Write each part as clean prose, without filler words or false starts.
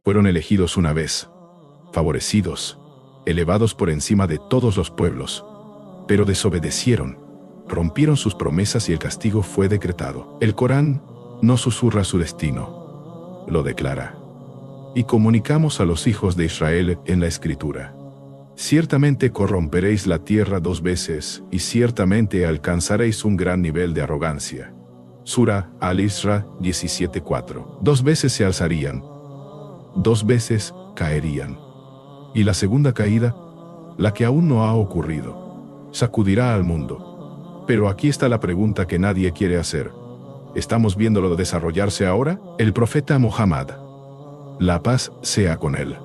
Fueron elegidos una vez, favorecidos, elevados por encima de todos los pueblos, pero desobedecieron, rompieron sus promesas y el castigo fue decretado. El Corán no susurra su destino, lo declara. Y comunicamos a los hijos de Israel en la Escritura: ciertamente corromperéis la tierra 2 veces, y ciertamente alcanzaréis un gran nivel de arrogancia. Sura Al-Isra 17:4. 2 veces se alzarían, 2 veces caerían. Y la segunda caída, la que aún no ha ocurrido, sacudirá al mundo. Pero aquí está la pregunta que nadie quiere hacer. ¿Estamos viéndolo desarrollarse ahora? El profeta Muhammad, la paz sea con él,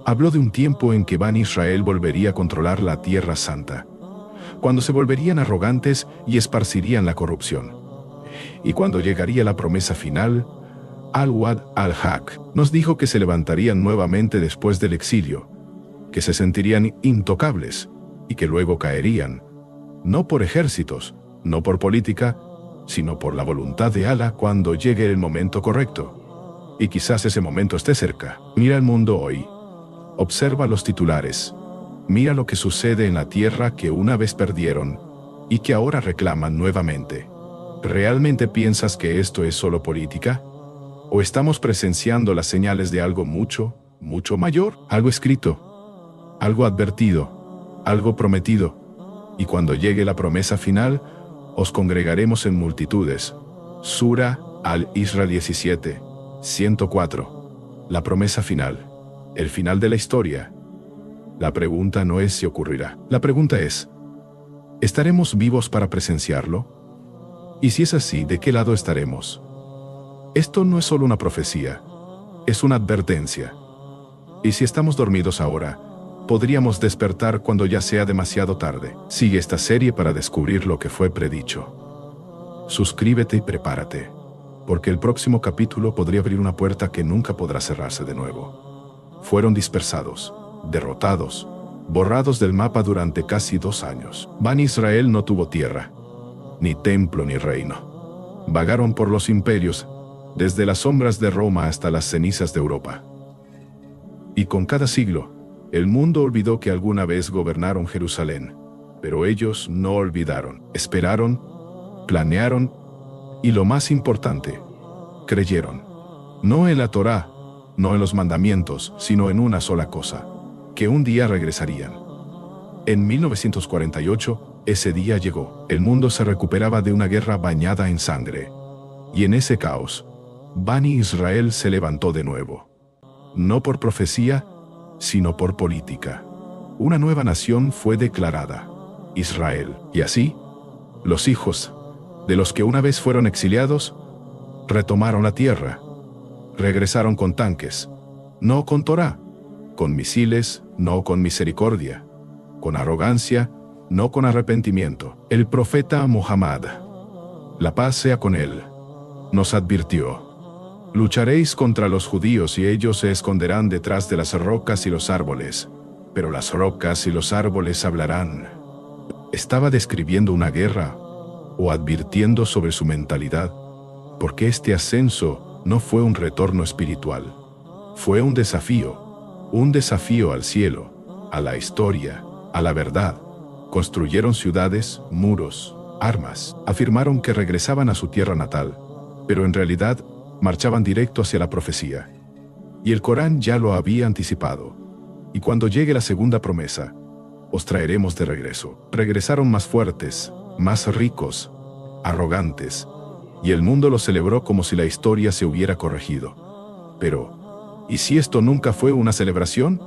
habló de un tiempo en que Bani Israel volvería a controlar la Tierra Santa, cuando se volverían arrogantes y esparcirían la corrupción. Y cuando llegaría la promesa final, Al-Wa'd al-Haq nos dijo que se levantarían nuevamente después del exilio, que se sentirían intocables y que luego caerían, no por ejércitos, no por política, sino por la voluntad de Allah cuando llegue el momento correcto. Y quizás ese momento esté cerca. Mira el mundo hoy. Observa los titulares. Mira lo que sucede en la tierra que una vez perdieron y que ahora reclaman nuevamente. ¿Realmente piensas que esto es solo política? ¿O estamos presenciando las señales de algo mucho, mucho mayor? Algo escrito, algo advertido, algo prometido. Y cuando llegue la promesa final, os congregaremos en multitudes. Sura Al-Isra 17, 104. La promesa final. El final de la historia. La pregunta no es si ocurrirá. La pregunta es: ¿estaremos vivos para presenciarlo? Y si es así, ¿de qué lado estaremos? Esto no es solo una profecía, es una advertencia. Y si estamos dormidos ahora, podríamos despertar cuando ya sea demasiado tarde. Sigue esta serie para descubrir lo que fue predicho. Suscríbete y prepárate, porque el próximo capítulo podría abrir una puerta que nunca podrá cerrarse de nuevo. Fueron dispersados, derrotados, borrados del mapa durante casi 2 años. Bani Israel no tuvo tierra, ni templo ni reino. Vagaron por los imperios, desde las sombras de Roma hasta las cenizas de Europa. Y con cada siglo, el mundo olvidó que alguna vez gobernaron Jerusalén, pero ellos no olvidaron. Esperaron, planearon y, lo más importante, creyeron. No en la Torá, no en los mandamientos, sino en una sola cosa: que un día regresarían. En 1948, ese día llegó. El mundo se recuperaba de una guerra bañada en sangre. Y en ese caos, Bani Israel se levantó de nuevo. No por profecía, sino por política. Una nueva nación fue declarada: Israel. Y así, los hijos de los que una vez fueron exiliados, retomaron la tierra. Regresaron con tanques, no con Torá, con misiles, no con misericordia, con arrogancia, no con arrepentimiento. El profeta Muhammad, la paz sea con él, nos advirtió: lucharéis contra los judíos y ellos se esconderán detrás de las rocas y los árboles, pero las rocas y los árboles hablarán. ¿Estaba describiendo una guerra o advirtiendo sobre su mentalidad? Porque este ascenso no fue un retorno espiritual. Fue un desafío al cielo, a la historia, a la verdad. Construyeron ciudades, muros, armas. Afirmaron que regresaban a su tierra natal, pero en realidad marchaban directo hacia la profecía. Y el Corán ya lo había anticipado. Y cuando llegue la segunda promesa, os traeremos de regreso. Regresaron más fuertes, más ricos, arrogantes, y el mundo lo celebró como si la historia se hubiera corregido. Pero, ¿y si esto nunca fue una celebración?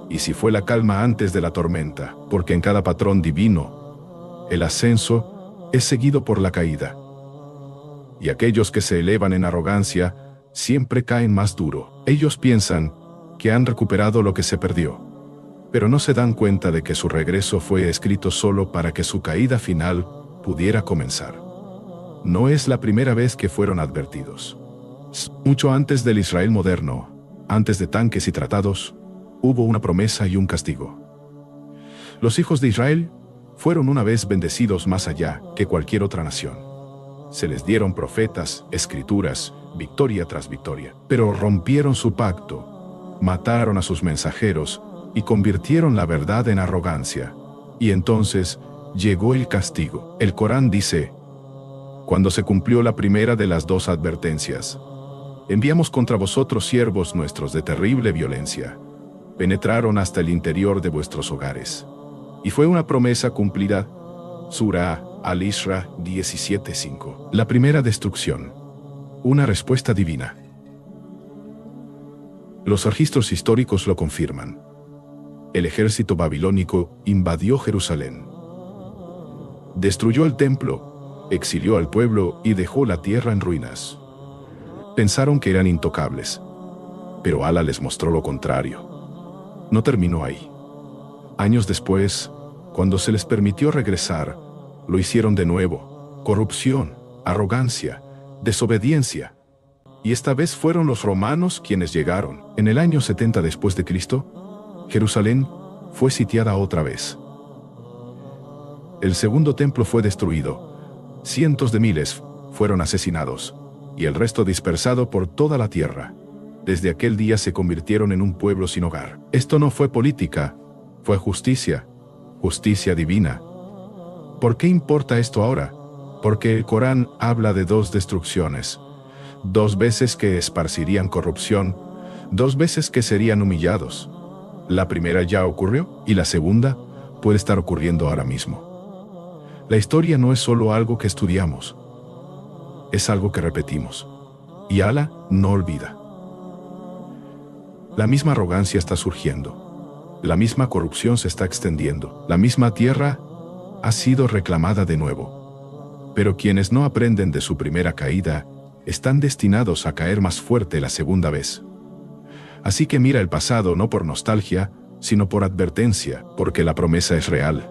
¿Y si fue la calma antes de la tormenta? Porque en cada patrón divino, el ascenso es seguido por la caída. Y aquellos que se elevan en arrogancia siempre caen más duro. Ellos piensan que han recuperado lo que se perdió, pero no se dan cuenta de que su regreso fue escrito solo para que su caída final pudiera comenzar. No es la primera vez que fueron advertidos. Mucho antes del Israel moderno, antes de tanques y tratados, hubo una promesa y un castigo. Los hijos de Israel fueron una vez bendecidos más allá que cualquier otra nación. Se les dieron profetas, escrituras, victoria tras victoria. Pero rompieron su pacto, mataron a sus mensajeros y convirtieron la verdad en arrogancia. Y entonces llegó el castigo. El Corán dice: cuando se cumplió la primera de las dos advertencias, enviamos contra vosotros siervos nuestros de terrible violencia. Penetraron hasta el interior de vuestros hogares. Y fue una promesa cumplida. Surah Al-Isra 17:5. La primera destrucción. Una respuesta divina. Los registros históricos lo confirman. El ejército babilónico invadió Jerusalén. Destruyó el templo, exilió al pueblo y dejó la tierra en ruinas. Pensaron que eran intocables, pero Alá les mostró lo contrario. No terminó ahí. Años después, cuando se les permitió regresar, lo hicieron de nuevo. Corrupción, arrogancia, desobediencia. Y esta vez fueron los romanos quienes llegaron. En el año 70 después de Cristo, Jerusalén fue sitiada otra vez. El segundo templo fue destruido. Cientos de miles fueron asesinados, y el resto dispersado por toda la tierra. Desde aquel día se convirtieron en un pueblo sin hogar. Esto no fue política, fue justicia, justicia divina. ¿Por qué importa esto ahora? Porque el Corán habla de dos destrucciones. 2 veces que esparcirían corrupción, 2 veces que serían humillados. La primera ya ocurrió y la segunda puede estar ocurriendo ahora mismo. La historia no es solo algo que estudiamos, es algo que repetimos. Y Alá no olvida. La misma arrogancia está surgiendo. La misma corrupción se está extendiendo. La misma tierra ha sido reclamada de nuevo. Pero quienes no aprenden de su primera caída están destinados a caer más fuerte la segunda vez. Así que mira el pasado no por nostalgia, sino por advertencia, porque la promesa es real.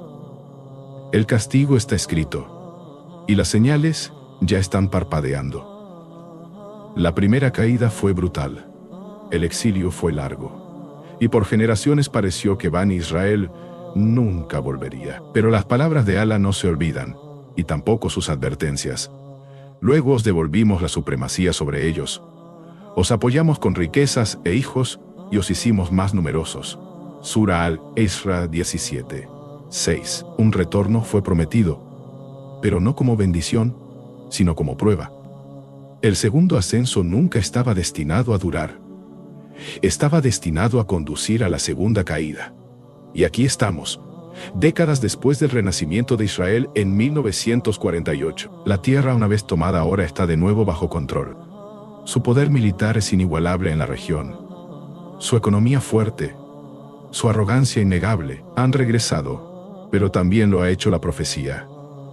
El castigo está escrito, y las señales ya están parpadeando. La primera caída fue brutal. El exilio fue largo. Y por generaciones pareció que Bani Israel nunca volvería. Pero las palabras de Alá no se olvidan, y tampoco sus advertencias. Luego os devolvimos la supremacía sobre ellos. Os apoyamos con riquezas e hijos, y os hicimos más numerosos. Surah Al-Isra 17:6. Un retorno fue prometido, pero no como bendición, sino como prueba. El segundo ascenso nunca estaba destinado a durar. Estaba destinado a conducir a la segunda caída. Y aquí estamos, décadas después del renacimiento de Israel en 1948. La tierra, una vez tomada, ahora está de nuevo bajo control. Su poder militar es inigualable en la región. Su economía fuerte, su arrogancia innegable, han regresado, pero también lo ha hecho la profecía.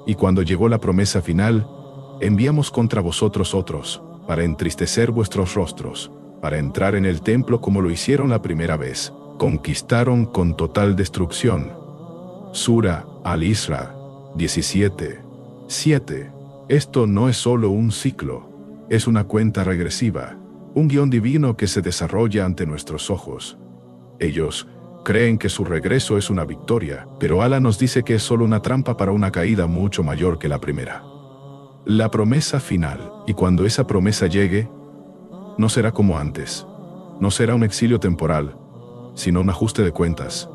Y cuando llegó la promesa final, enviamos contra vosotros otros, para entristecer vuestros rostros, para entrar en el templo como lo hicieron la primera vez. Conquistaron con total destrucción. Surah Al-Isra 17:7. Esto no es solo un ciclo, es una cuenta regresiva, un guión divino que se desarrolla ante nuestros ojos. Ellos creen que su regreso es una victoria, pero Alá nos dice que es solo una trampa para una caída mucho mayor que la primera. La promesa final, y cuando esa promesa llegue, no será como antes. No será un exilio temporal, sino un ajuste de cuentas.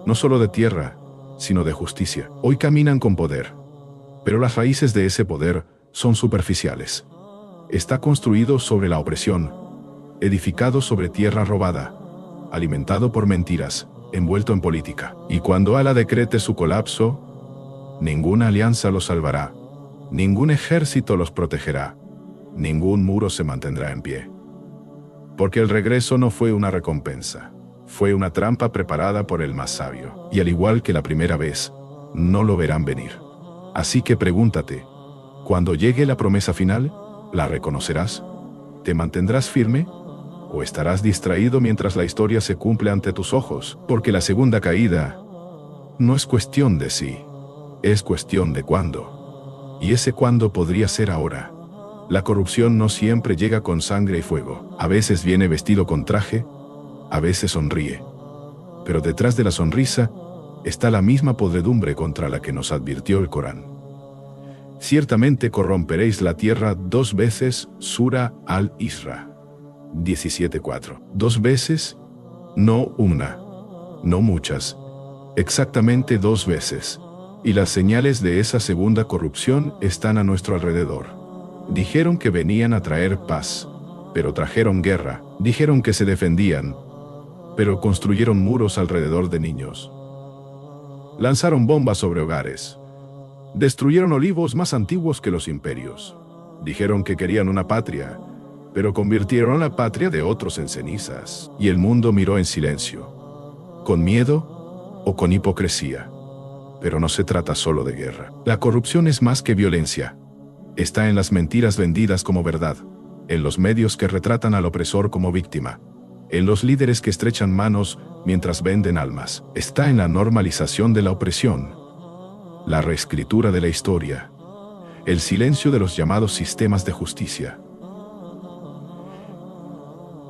No solo de tierra, sino de justicia. Hoy caminan con poder, pero las raíces de ese poder son superficiales. Está construido sobre la opresión, edificado sobre tierra robada, alimentado por mentiras, envuelto en política. Y cuando Alá decrete su colapso, ninguna alianza los salvará, ningún ejército los protegerá, ningún muro se mantendrá en pie. Porque el regreso no fue una recompensa, fue una trampa preparada por el más sabio. Y al igual que la primera vez, no lo verán venir. Así que pregúntate, cuando llegue la promesa final, ¿la reconocerás? ¿Te mantendrás firme? ¿O estarás distraído mientras la historia se cumple ante tus ojos? Porque la segunda caída no es cuestión de si, es cuestión de cuándo. Y ese cuándo podría ser ahora. La corrupción no siempre llega con sangre y fuego. A veces viene vestido con traje, a veces sonríe. Pero detrás de la sonrisa está la misma podredumbre contra la que nos advirtió el Corán. Ciertamente corromperéis la tierra 2 veces, Sura al-Isra 17:4. 2 veces, no una, no muchas, exactamente 2 veces. Y las señales de esa segunda corrupción están a nuestro alrededor. Dijeron que venían a traer paz, pero trajeron guerra. Dijeron que se defendían, pero construyeron muros alrededor de niños. Lanzaron bombas sobre hogares. Destruyeron olivos más antiguos que los imperios. Dijeron que querían una patria, pero convirtieron la patria de otros en cenizas. Y el mundo miró en silencio, con miedo o con hipocresía. Pero no se trata solo de guerra. La corrupción es más que violencia. Está en las mentiras vendidas como verdad, en los medios que retratan al opresor como víctima, en los líderes que estrechan manos mientras venden almas. Está en la normalización de la opresión, la reescritura de la historia, el silencio de los llamados sistemas de justicia.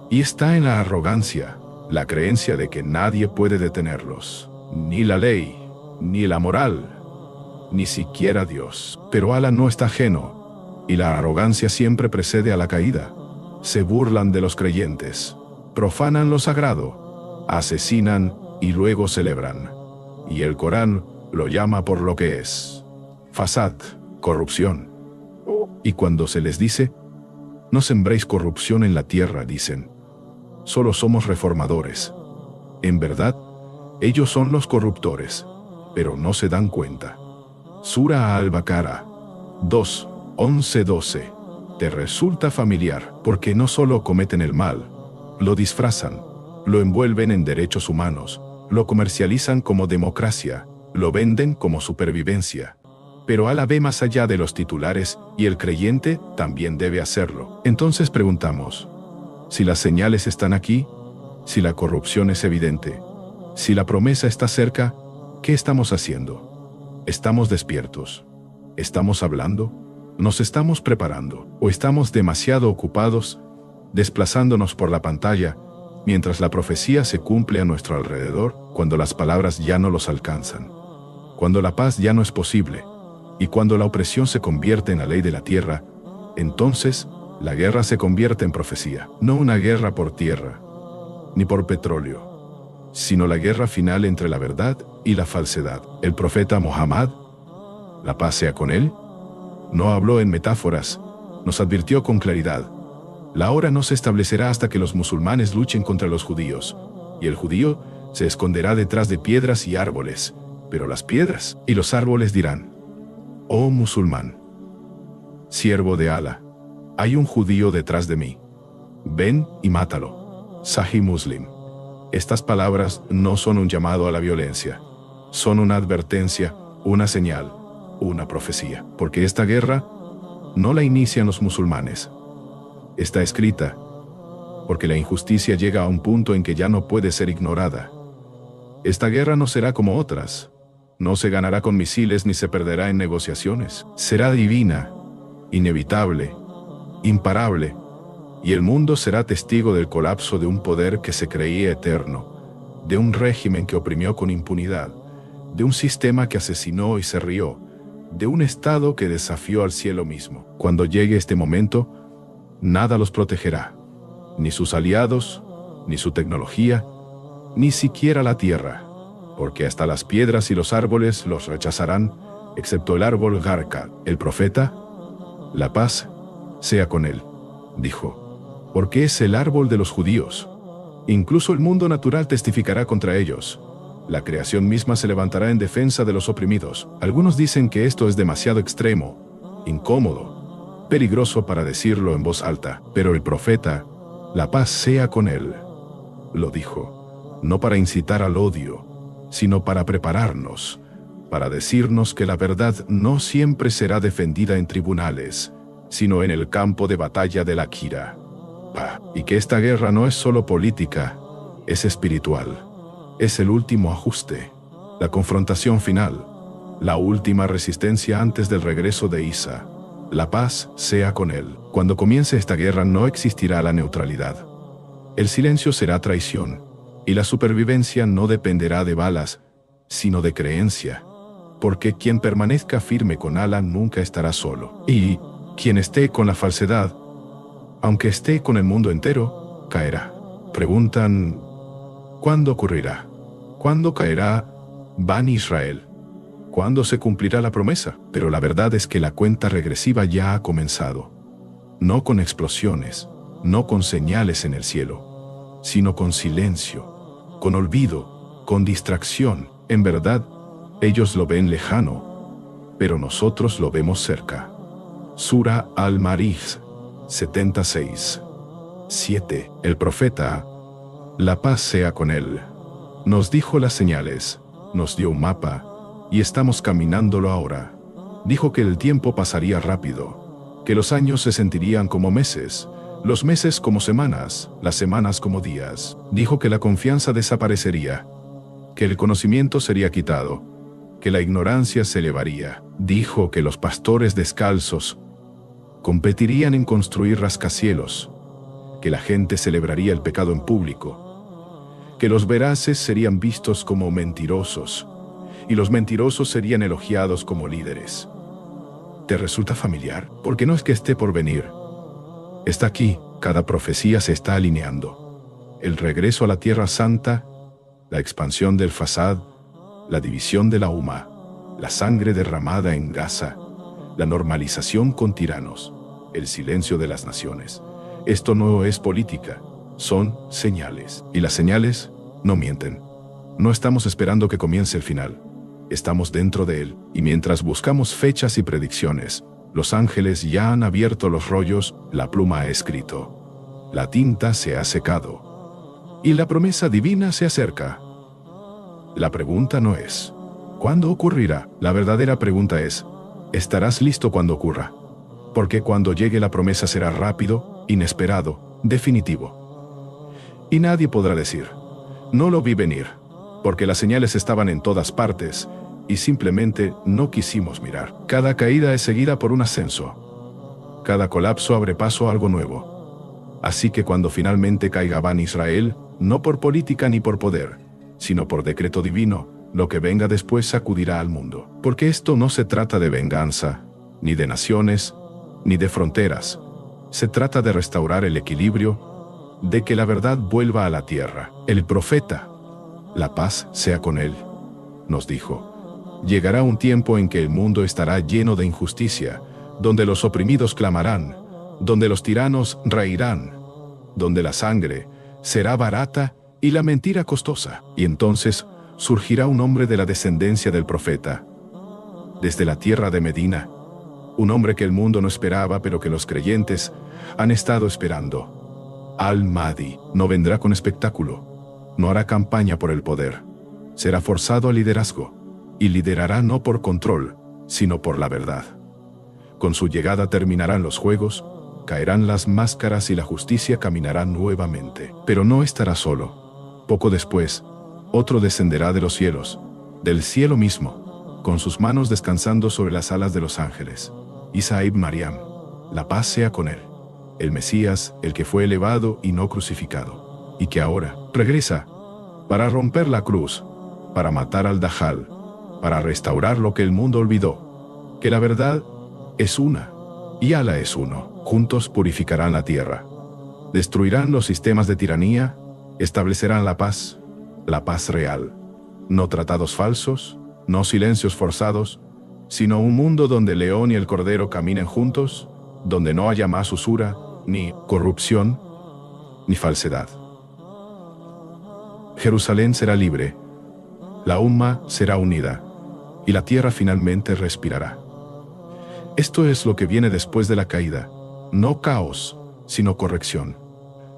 Y está en la arrogancia, la creencia de que nadie puede detenerlos, ni la ley, ni la moral, ni siquiera Dios. Pero Alá no está ajeno, y la arrogancia siempre precede a la caída. Se burlan de los creyentes, profanan lo sagrado, asesinan y luego celebran. Y el Corán lo llama por lo que es: fasad, corrupción. Y cuando se les dice, no sembréis corrupción en la tierra, dicen, solo somos reformadores. En verdad, ellos son los corruptores, pero no se dan cuenta. Sura al-Baqara 2, 11-12. Te resulta familiar, porque no solo cometen el mal, lo disfrazan, lo envuelven en derechos humanos, lo comercializan como democracia, lo venden como supervivencia. Pero Alá ve más allá de los titulares, y el creyente también debe hacerlo. Entonces preguntamos, si las señales están aquí, si la corrupción es evidente, si la promesa está cerca, ¿qué estamos haciendo? ¿Estamos despiertos? ¿Estamos hablando? ¿Nos estamos preparando? ¿O estamos demasiado ocupados, desplazándonos por la pantalla, mientras la profecía se cumple a nuestro alrededor, cuando las palabras ya no los alcanzan, cuando la paz ya no es posible, y cuando la opresión se convierte en la ley de la tierra? Entonces, la guerra se convierte en profecía. No una guerra por tierra, ni por petróleo, sino la guerra final entre la verdad y la falsedad. El profeta Muhammad, la paz sea con él, no habló en metáforas, nos advirtió con claridad: la hora no se establecerá hasta que los musulmanes luchen contra los judíos, y el judío se esconderá detrás de piedras y árboles, pero las piedras y los árboles dirán: oh musulmán, siervo de Alá, hay un judío detrás de mí, ven y mátalo. Sahih Muslim. Estas palabras no son un llamado a la violencia, son una advertencia, una señal, una profecía, porque esta guerra no la inician los musulmanes. Está escrita, porque la injusticia llega a un punto en que ya no puede ser ignorada. Esta guerra no será como otras, no se ganará con misiles ni se perderá en negociaciones. Será divina, inevitable, imparable, y el mundo será testigo del colapso de un poder que se creía eterno, de un régimen que oprimió con impunidad, de un sistema que asesinó y se rió, de un Estado que desafió al cielo mismo. Cuando llegue este momento, nada los protegerá, ni sus aliados, ni su tecnología, ni siquiera la tierra, porque hasta las piedras y los árboles los rechazarán, excepto el árbol Garca. El profeta, la paz sea con él, dijo, porque es el árbol de los judíos. Incluso el mundo natural testificará contra ellos. La creación misma se levantará en defensa de los oprimidos. Algunos dicen que esto es demasiado extremo, incómodo, peligroso para decirlo en voz alta, pero el profeta, la paz sea con él, lo dijo, no para incitar al odio, sino para prepararnos, para decirnos que la verdad no siempre será defendida en tribunales, sino en el campo de batalla de la Kira. Y que esta guerra no es solo política, es espiritual. Es el último ajuste, la confrontación final, la última resistencia antes del regreso de Isa. La paz sea con él. Cuando comience esta guerra no existirá la neutralidad. El silencio será traición, y la supervivencia no dependerá de balas, sino de creencia. porque quien permanezca firme con Alá nunca estará solo. Y quien esté con la falsedad, aunque esté con el mundo entero, caerá. Preguntan, ¿cuándo ocurrirá? ¿Cuándo caerá Bani Israel? ¿Cuándo se cumplirá la promesa? Pero la verdad es que la cuenta regresiva ya ha comenzado. No con explosiones, no con señales en el cielo, sino con silencio, con olvido, con distracción. En verdad, ellos lo ven lejano, pero nosotros lo vemos cerca. Sura Al-Ma'arij 76. 7. El profeta, la paz sea con él, nos dijo las señales, nos dio un mapa, y estamos caminándolo ahora. Dijo que el tiempo pasaría rápido, que los años se sentirían como meses, los meses como semanas, las semanas como días. Dijo que la confianza desaparecería, que el conocimiento sería quitado, que la ignorancia se elevaría. Dijo que los pastores descalzos competirían en construir rascacielos, que la gente celebraría el pecado en público, que los veraces serían vistos como mentirosos, y los mentirosos serían elogiados como líderes. ¿Te resulta familiar? Porque no es que esté por venir. Está aquí, cada profecía se está alineando. El regreso a la Tierra Santa, la expansión del Fasad, la división de la Umma, la sangre derramada en Gaza, la normalización con tiranos, el silencio de las naciones. Esto no es política, son señales. Y las señales no mienten. No estamos esperando que comience el final. Estamos dentro de él, y mientras buscamos fechas y predicciones, los ángeles ya han abierto los rollos, la pluma ha escrito. La tinta se ha secado. Y la promesa divina se acerca. La pregunta no es, ¿cuándo ocurrirá? La verdadera pregunta es, ¿estarás listo cuando ocurra? Porque cuando llegue la promesa será rápido, inesperado, definitivo. Y nadie podrá decir, no lo vi venir, porque las señales estaban en todas partes, y simplemente no quisimos mirar. Cada caída es seguida por un ascenso. Cada colapso abre paso a algo nuevo. Así que cuando finalmente caiga Bani Israel, no por política ni por poder, sino por decreto divino, lo que venga después sacudirá al mundo. Porque esto no se trata de venganza, ni de naciones, ni de fronteras. Se trata de restaurar el equilibrio, de que la verdad vuelva a la tierra. El profeta, la paz sea con él, nos dijo, llegará un tiempo en que el mundo estará lleno de injusticia, donde los oprimidos clamarán, donde los tiranos reirán, donde la sangre será barata y la mentira costosa. Y entonces surgirá un hombre de la descendencia del profeta, desde la tierra de Medina, un hombre que el mundo no esperaba, pero que los creyentes han estado esperando. Al-Mahdi no vendrá con espectáculo, no hará campaña por el poder, será forzado al liderazgo, y liderará no por control, sino por la verdad. Con su llegada terminarán los juegos, caerán las máscaras y la justicia caminará nuevamente. Pero no estará solo. Poco después, otro descenderá de los cielos, del cielo mismo, con sus manos descansando sobre las alas de los ángeles. Isa ibn Maryam, la paz sea con él. El Mesías, el que fue elevado y no crucificado, y que ahora regresa para romper la cruz, para matar al Dajjal, para restaurar lo que el mundo olvidó, que la verdad es una, y Alá es uno. Juntos purificarán la tierra, destruirán los sistemas de tiranía, establecerán la paz real, no tratados falsos, no silencios forzados, sino un mundo donde el león y el cordero caminen juntos, donde no haya más usura, ni corrupción, ni falsedad. Jerusalén será libre, la Umma será unida, y la tierra finalmente respirará. Esto es lo que viene después de la caída, no caos, sino corrección,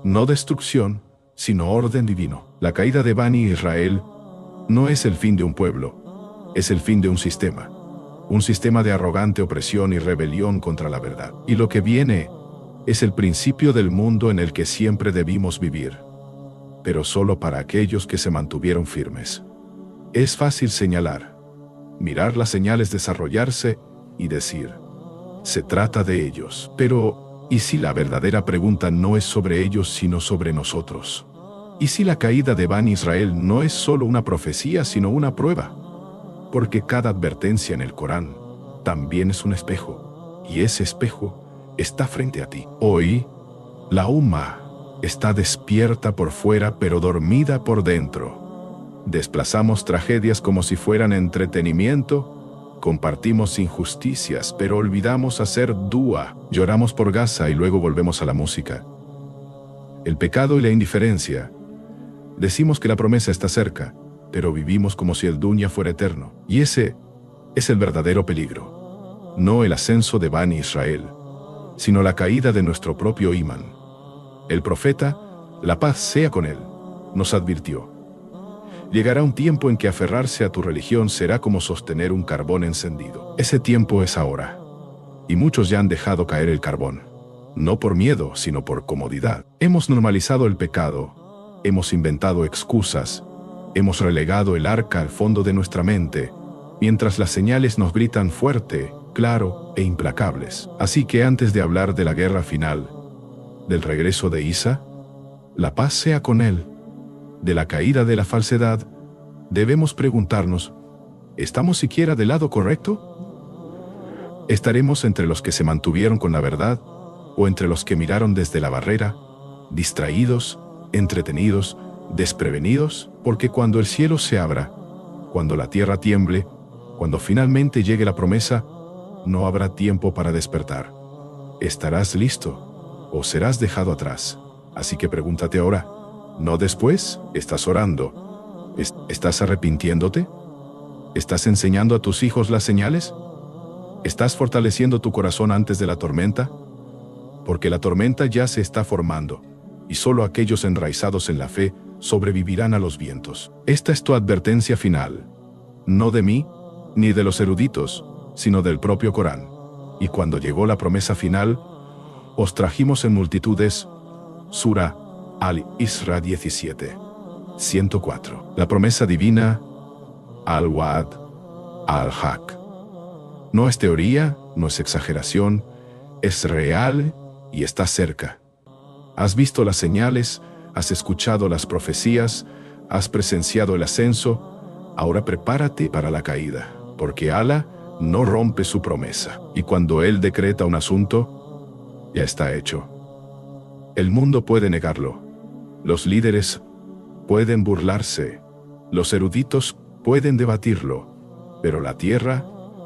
no destrucción, sino orden divino. La caída de Bani Israel no es el fin de un pueblo, es el fin de un sistema de arrogante opresión y rebelión contra la verdad. Y lo que viene es el principio del mundo en el que siempre debimos vivir, pero solo para aquellos que se mantuvieron firmes. Es fácil señalar, mirar las señales desarrollarse y decir, se trata de ellos. Pero, ¿y si la verdadera pregunta no es sobre ellos sino sobre nosotros? ¿Y si la caída de Bani Israel no es solo una profecía sino una prueba? porque cada advertencia en el Corán también es un espejo, y ese espejo está frente a ti. Hoy, la umma está despierta por fuera pero dormida por dentro. Desplazamos tragedias como si fueran entretenimiento, compartimos injusticias pero olvidamos hacer dua, lloramos por Gaza y luego volvemos a la música. El pecado y la indiferencia. Decimos que la promesa está cerca, pero vivimos como si el dunya fuera eterno. Y ese es el verdadero peligro. No el ascenso de Bani Israel, sino la caída de nuestro propio imán. El profeta, la paz sea con él, nos advirtió: llegará un tiempo en que aferrarse a tu religión será como sostener un carbón encendido. Ese tiempo es ahora. Y muchos ya han dejado caer el carbón. No por miedo, sino por comodidad. Hemos normalizado el pecado, hemos inventado excusas, hemos relegado el arca al fondo de nuestra mente, mientras las señales nos gritan fuerte, claro e implacables. Así que antes de hablar de la guerra final, del regreso de Isa, la paz sea con él, de la caída de la falsedad, debemos preguntarnos: ¿estamos siquiera del lado correcto? ¿Estaremos entre los que se mantuvieron con la verdad o entre los que miraron desde la barrera, distraídos, entretenidos, desprevenidos? Porque cuando el cielo se abra, cuando la tierra tiemble, cuando finalmente llegue la promesa, no habrá tiempo para despertar. ¿Estarás listo o serás dejado atrás? Así que pregúntate ahora, no después. ¿Estás orando? ¿Estás arrepintiéndote? ¿Estás enseñando a tus hijos las señales? ¿Estás fortaleciendo tu corazón antes de la tormenta? Porque la tormenta ya se está formando, y solo aquellos enraizados en la fe sobrevivirán a los vientos. Esta es tu advertencia final, no de mí, ni de los eruditos, sino del propio Corán. Y cuando llegó la promesa final, os trajimos en multitudes. Sura Al-Isra 17, 104. La promesa divina, Al-Wa'd, Al-Haq. No es teoría, no es exageración, es real y está cerca. Has visto las señales, has escuchado las profecías, has presenciado el ascenso. Ahora prepárate para la caída, porque Alá no rompe su promesa. Y cuando Él decreta un asunto, ya está hecho. El mundo puede negarlo. Los líderes pueden burlarse. Los eruditos pueden debatirlo. Pero la tierra,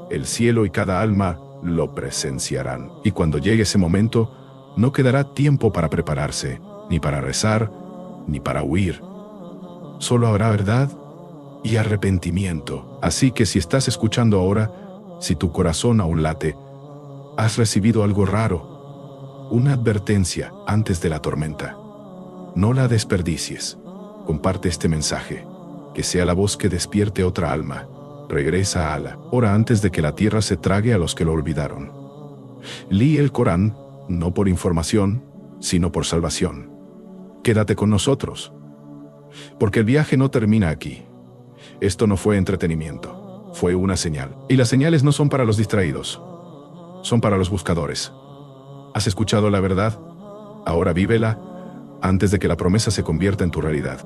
el cielo y cada alma lo presenciarán. Y cuando llegue ese momento, no quedará tiempo para prepararse, ni para rezar, ni para huir. Solo habrá verdad y arrepentimiento. Así que si estás escuchando ahora, si tu corazón aún late, has recibido algo raro, una advertencia antes de la tormenta. No la desperdicies. Comparte este mensaje, que sea la voz que despierte otra alma. Regresa a Alá. Ora antes de que la tierra se trague a los que lo olvidaron. Lee el Corán, no por información, sino por salvación. Quédate con nosotros, porque el viaje no termina aquí. Esto no fue entretenimiento, fue una señal. Y las señales no son para los distraídos, son para los buscadores. ¿Has escuchado la verdad? Ahora vívela antes de que la promesa se convierta en tu realidad.